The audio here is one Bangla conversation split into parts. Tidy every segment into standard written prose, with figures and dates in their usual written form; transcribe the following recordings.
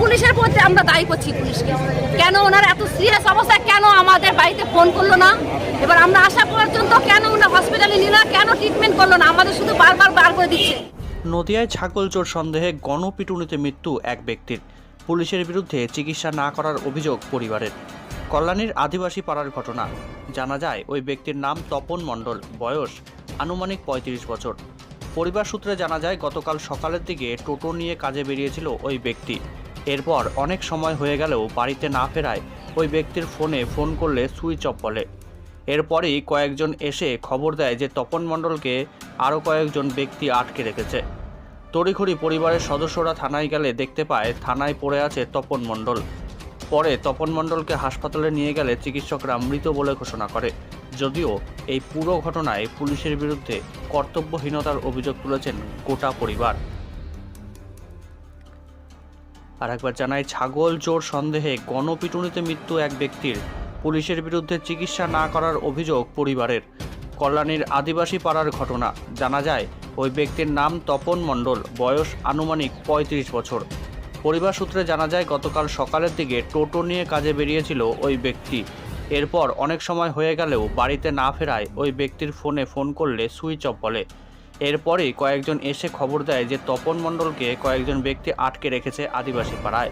পুলিশের প্রতি আমরা দায়ী করছি পুলিশকে। কেন ওনারা এত সিরিয়াস অবস্থায় কেন আমাদের বাড়িতে ফোন করলো না? এবার আমরা আসা পর্যন্ত কেন ওনারা হসপিটালে নিল না, কেন ট্রিটমেন্ট করলো না? আমাদের শুধু বারবার বার করে দিচ্ছে। নদিয়ায় ছাগল চোর সন্দেহে গণপিটুনিতে মৃত্যু এক ব্যক্তির। পুলিশের বিরুদ্ধে চিকিৎসা না করার অভিযোগ পরিবারের। কল্যাণীর আদিবাসী পাড়ার ঘটনা। জানা যায় ওই ব্যক্তির নাম তপন মণ্ডল, বয়স আনুমানিক ৩৫ বছর। পরিবার সূত্রে জানা যায় গতকাল সকালের দিকে টোটো নিয়ে কাজে বেরিয়েছিল ওই ব্যক্তি। এরপর অনেক সময় হয়ে গেলেও বাড়িতে না ফেরায় ওই ব্যক্তির ফোনে ফোন করলে সুইচ অফ বলে। এরপরেই কয়েকজন এসে খবর দেয় যে তপন মণ্ডলকে আরও কয়েকজন ব্যক্তি আটকে রেখেছে। তড়িঘড়ি পরিবারের সদস্যরা থানায় গেলে দেখতে পায় থানায় পড়ে আছে তপন মণ্ডল। পরে তপন মণ্ডলকে হাসপাতালে নিয়ে গেলে চিকিৎসকরা মৃত বলে ঘোষণা করে। যদিও এই পুরো ঘটনায় পুলিশের বিরুদ্ধে কর্তব্যহীনতার অভিযোগ তুলেছেন গোটা পরিবার। আর একবার জানায়, ছাগল চোর সন্দেহে গণপিটুনিতে মৃত্যু এক ব্যক্তির। পুলিশের বিরুদ্ধে চিকিৎসা না করার অভিযোগ পরিবারের। কল্যাণীর আদিবাসী পাড়ার ঘটনা। জানা যায় ওই ব্যক্তির নাম তপন মণ্ডল, বয়স আনুমানিক ৩৫ বছর। পরিবার সূত্রে জানা যায় গতকাল সকালের দিকে টোটো নিয়ে কাজে বেরিয়েছিল ওই ব্যক্তি। এরপর অনেক সময় হয়ে গেলেও বাড়িতে না ফেরায় ওই ব্যক্তির ফোনে ফোন করলে সুইচ অফ বলে। এরপরেই কয়েকজন এসে খবর দেয় যে তপন মণ্ডলকে কয়েকজন ব্যক্তি আটকে রেখেছে আদিবাসী পাড়ায়।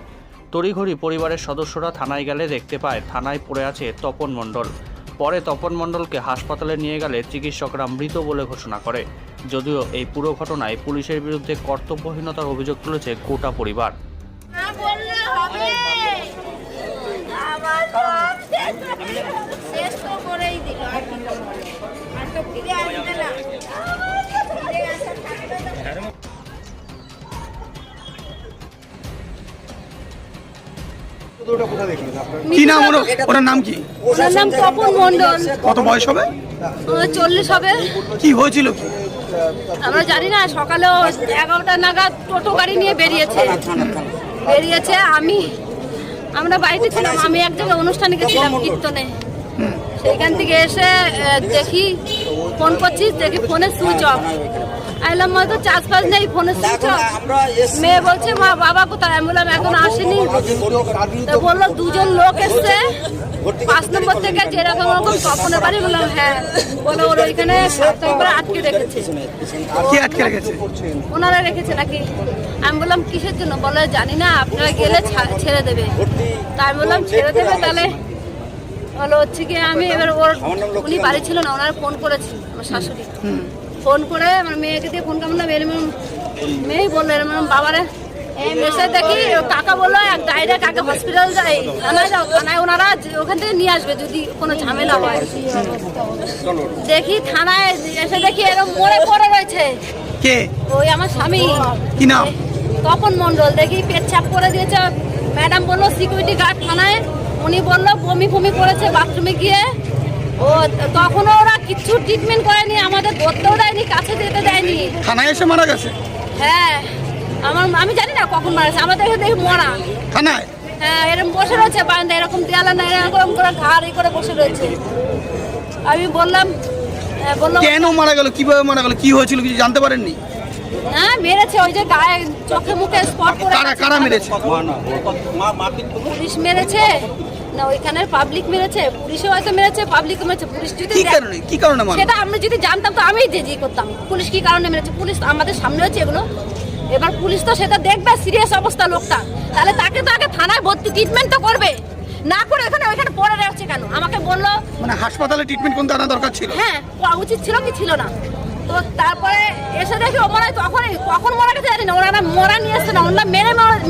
তড়িঘড়ি পরিবারের সদস্যরা থানায় গেলে দেখতে পায় থানায় পড়ে আছে তপন মণ্ডল। পরে তপন মণ্ডলকে হাসপাতালে নিয়ে গেলে চিকিৎসকরা মৃত বলে ঘোষণা করে। যদিও এই পুরো ঘটনায় পুলিশের বিরুদ্ধে কর্তব্যহীনতার অভিযোগ তুলেছে গোটা পরিবার। কি নাম ওনার নাম কি? ওনার নাম তপন মণ্ডল। কত বয়স হবে? 40 হবে। কি হয়েছিল কি? আমরা জানি না, সকালেও 11টা নাগাদ টোটো গাড়ি নিয়ে বেরিয়েছে। আমরা বাড়িতে ছিলাম, আমি এক জায়গায় অনুষ্ঠানে গেছিলাম কীর্তনে। সেইখান থেকে এসে দেখি ফোন করছি, দেখি ফোনে সুইচ অফ। আইলাম হয়তো চার্জ ফার্জ নেই, ফোনে সুইচ অফ। মেয়ে বলছে মা বাবা কোথায়? আমি বললাম এখন আসেনি। তো বললো দুজন লোক এসছে 5 নম্বর থেকে, যেরকম ওরকম তপনের বাড়ি। বললাম হ্যাঁ। বলে ওর ওইখানে আটকে রেখেছে। কি আটকে রেখেছে? ওনারা রেখেছে নাকি? আমি বললাম কিসের জন্য? বলে জানি না, আপনারা গেলে ছেড়ে দেবে। তাই আমি বললাম ছেড়ে দেবে তাহলে বলো হচ্ছে কি আমি এবার উনি বাড়ি ছিল না, ওনার ফোন করেছি আমার শাশুড়ি। ফোন করে আমার মেয়েকে দিয়ে ফোন করলাম, মেয়ে বললো এরকম বাবারে এসে দেখি কাকা বললো ডাইরেক্ট আগে হসপিটাল যাই, থানায় যাও, থানায় ওনারা ওখান থেকে নিয়ে আসবে যদি কোনো ঝামেলা হয়। দেখি থানায় এসে দেখি এরকম মরে পড়ে রয়েছে। কে? ওই আমার স্বামী। কি নাম? তপন মণ্ডল। দেখি পেট ছাপ করে দিয়েছে। ম্যাডাম বললো সিকিউরিটি গার্ড থানায়, উনি বললো বমি ফমি করেছে বাথরুমে গিয়ে। ও তখনও ওরা কিছু ট্রিটমেন্ট করেনি, আমাদের ধরতেও দেয়নি, কাছে যেতে দেয়নি। থানায় এসে মারা গেছে? হ্যাঁ, আমি জানি না কখন মারা গেছে, আমাদের দেখি মরা থানায়। হ্যাঁ, এরকম বসে রয়েছে বারান্দা, এরকম দেয়ালে না এরকম করে ঘাড় করে বসে রয়েছে। আমি বললাম কেন মারা গেল, কিভাবে মারা গেল, কি হয়েছিল কিছু জানতে পারেননি? হ্যাঁ, মেরেছে ওই যে গায়ে চোখে মুখে স্পট করে। কারা মেরেছে? পুলিশ মেরেছে না, ওইখানের পাবলিক মেরেছে। পুলিশও হয়তো মেরেছে, পাবলিকও মেরেছে। পুলিশ যদি কি কারণে মারলো সেটা আমরা যদি জানতাম তো আমি যে করতাম। পুলিশ কি কারণে মেরেছে, পুলিশ আমাদের সামনে হচ্ছে এগুলো। এবার পুলিশ তো সেটা দেখবে সিরিয়াস অবস্থা লোকটা, তাহলে তাকে তো আগে থানায় ভর্তি ট্রিটমেন্ট তো করবে। না করে ওইখানে পড়ে রয়েছে কেন? আমাকে বললো মানে হাসপাতালে ট্রিটমেন্ট কোনটা আনা দরকার ছিল। হ্যাঁ, উচিত ছিল কি ছিল না। তো তারপরে এসে দেখি ও মনে হয় কখন মারা গেছে জানি না। ওনারা মরা নিয়ে এসছে না, ওনারা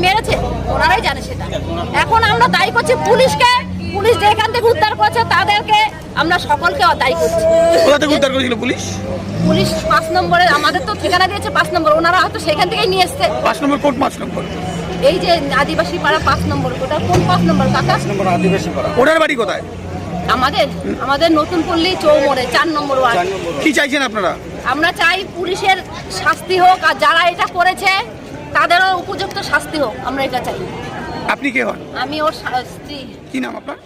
মেরেছে, ওনারাই জানে সেটা। এখন আমরা দায়ী করছি পুলিশকে। পুলিশ যেখান থেকে উদ্ধার করছে তাদেরকে আমরা সকলকে দায়ী করছি। কোথা থেকে উদ্ধার করেছিল পুলিশ? পুলিশ 5 নম্বরে, আমাদের তো ঠিকানা দিয়েছে 5 নম্বর, ওনারা হয়তো সেখান থেকেই নিয়ে এসছে। 5 নম্বর কোর্ট? 5 নম্বর এই যে আদিবাসী পাড়া 5 নম্বর। ওটা কোন 5 নম্বর কাকা? আদিবাসী পাড়া। ওনার বাড়ি কোথায়? আমাদের নতুন পল্লী চৌমোড়ে 4 নম্বর ওয়ার্ড। কি চাইছেন আপনারা? আমরা চাই পুলিশের শাস্তি হোক, আর যারা এটা করেছে তাদেরও উপযুক্ত শাস্তি হোক, আমরা এটা চাই। আপনি কে হন? আমি ওর স্ত্রী। কি নাম আপনার?